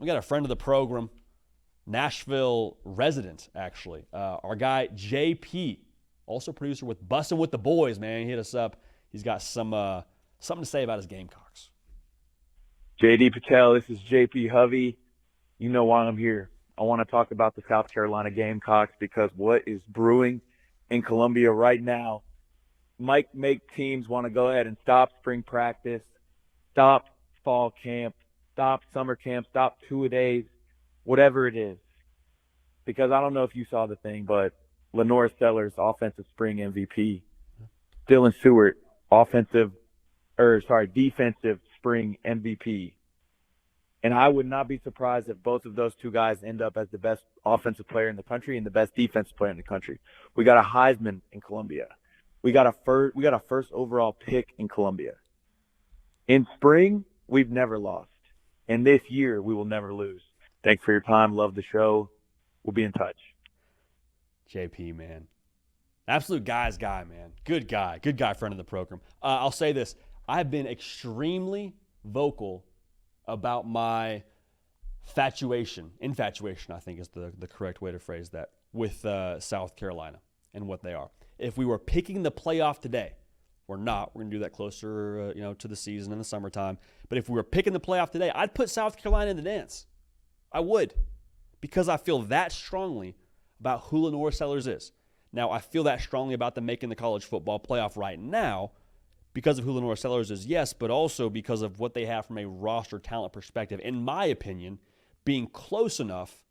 we got a friend of the program, Nashville resident, actually. Our guy, JP, also producer with Bussin' with the Boys, man. He hit us up. He's got something to say about his Gamecocks. JD Patel, this is JP Hovey. You know why I'm here. I want to talk about the South Carolina Gamecocks because what is brewing in Columbia right now might make teams want to go ahead and stop spring practice, stop fall camp, stop summer camp, stop two-a-days, whatever it is. Because I don't know if you saw the thing, but LaNorris Sellers, offensive spring MVP, Dylan Stewart, defensive spring MVP. And I would not be surprised if both of those two guys end up as the best offensive player in the country and the best defensive player in the country. We got a Heisman in Columbia. We got a first overall pick in Columbia. In spring, we've never lost. And this year, we will never lose. Thanks for your time. Love the show. We'll be in touch. JP, man. Absolute guy's guy, man. Good guy, friend of the program. I'll say this. I've been extremely vocal about my infatuation, I think is the correct way to phrase that, with South Carolina and what they are. If we were picking the playoff today, we're not. We're going to do that closer to the season in the summertime. But if we were picking the playoff today, I'd put South Carolina in the dance. I would, because I feel that strongly about who LaNorris Sellers is. Now, I feel that strongly about them making the college football playoff right now because of who LaNorris Sellers is, yes, but also because of what they have from a roster talent perspective. In my opinion, being close enough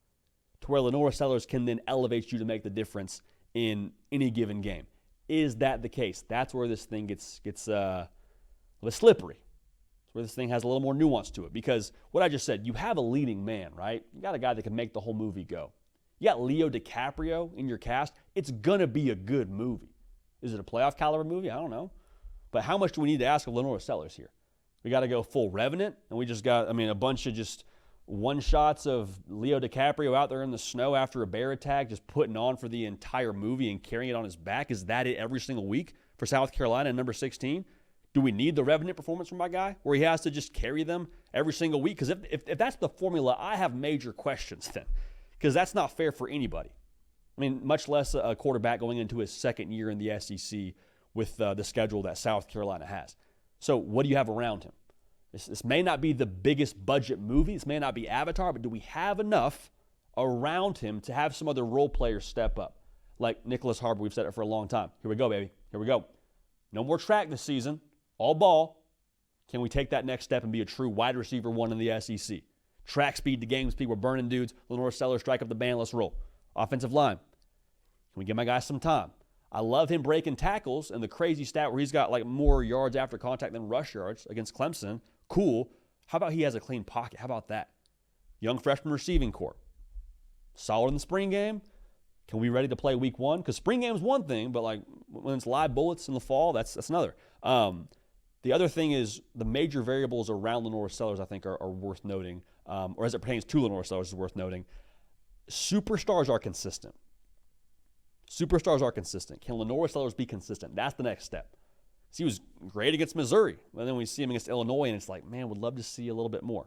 to where LaNorris Sellers can then elevate you to make the difference in any given game. Is that the case? That's where this thing gets a little slippery. That's where this thing has a little more nuance to it. Because what I just said, you have a leading man, right? You got a guy that can make the whole movie go. You got Leo DiCaprio in your cast. It's going to be a good movie. Is it a playoff caliber movie? I don't know. But how much do we need to ask of LaNorris Sellers here? We got to go full Revenant, and we just got, a bunch of just one-shots of Leo DiCaprio out there in the snow after a bear attack, just putting on for the entire movie and carrying it on his back. Is that it every single week for South Carolina in number 16? Do we need the Revenant performance from my guy where he has to just carry them every single week? Because if that's the formula, I have major questions then. Because that's not fair for anybody. Much less a quarterback going into his second year in the SEC with the schedule that South Carolina has. So what do you have around him? This may not be the biggest budget movie. This may not be Avatar, but do we have enough around him to have some other role players step up? Like Nicholas Harbor, we've said it for a long time. Here we go, baby. Here we go. No more track this season. All ball. Can we take that next step and be a true wide receiver one in the SEC? Track speed to game speed. We're burning dudes. LaNorris Sellers, strike up the band. Let's roll. Offensive line. Can we give my guy some time? I love him breaking tackles and the crazy stat where he's got more yards after contact than rush yards against Clemson. Cool. How about he has a clean pocket? How about that? Young freshman receiving corps. Solid in the spring game. Can we be ready to play week one? Because spring game is one thing, but when it's live bullets in the fall, that's another. The other thing is the major variables around LaNorris Sellers I think are worth noting, or as it pertains to LaNorris Sellers is worth noting. Superstars are consistent. Can LaNorris Sellers be consistent? That's the next step. So he was great against Missouri, and then we see him against Illinois, and it's man, would love to see a little bit more.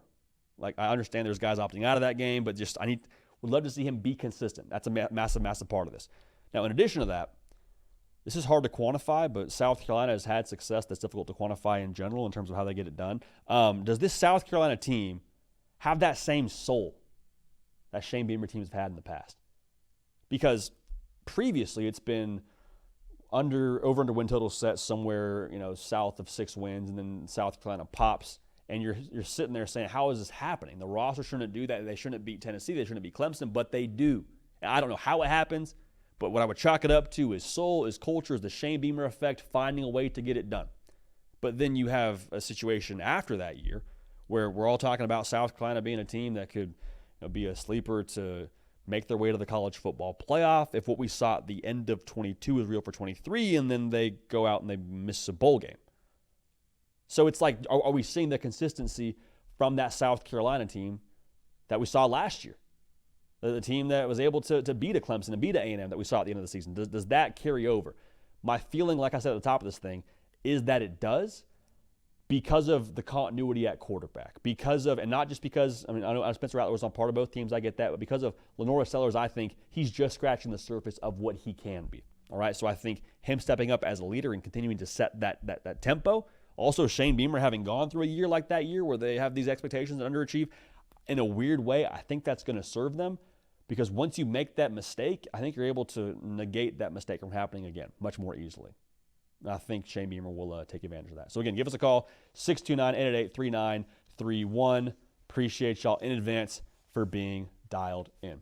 I understand there's guys opting out of that game, but would love to see him be consistent. That's a massive, massive part of this. Now, in addition to that, this is hard to quantify, but South Carolina has had success that's difficult to quantify in general in terms of how they get it done. Does this South Carolina team have that same soul that Shane Beamer teams have had in the past? Because previously it's been over-under win total set somewhere, south of 6 wins, and then South Carolina pops, and you're sitting there saying, how is this happening? The roster shouldn't do that. They shouldn't beat Tennessee. They shouldn't beat Clemson, but they do. And I don't know how it happens, but what I would chalk it up to is soul, is culture, is the Shane Beamer effect, finding a way to get it done. But then you have a situation after that year where we're all talking about South Carolina being a team that could be a sleeper to make their way to the college football playoff if what we saw at the end of 22 is real for 23, and then they go out and they miss a bowl game. So it's are we seeing the consistency from that South Carolina team that we saw last year? The team that was able to beat a Clemson and beat a A&M that we saw at the end of the season. Does that carry over? My feeling, like I said at the top of this thing, is that it does, because of the continuity at quarterback, and not just because, I know Spencer Rattler was on part of both teams, I get that, but because of LaNorris Sellers, I think he's just scratching the surface of what he can be. All right, so I think him stepping up as a leader and continuing to set that tempo. Also, Shane Beamer having gone through a year like that year where they have these expectations and underachieve, in a weird way, I think that's going to serve them, because once you make that mistake, I think you're able to negate that mistake from happening again much more easily. I think Shane Beamer will take advantage of that. So, again, give us a call, 629-888-3931. Appreciate y'all in advance for being dialed in.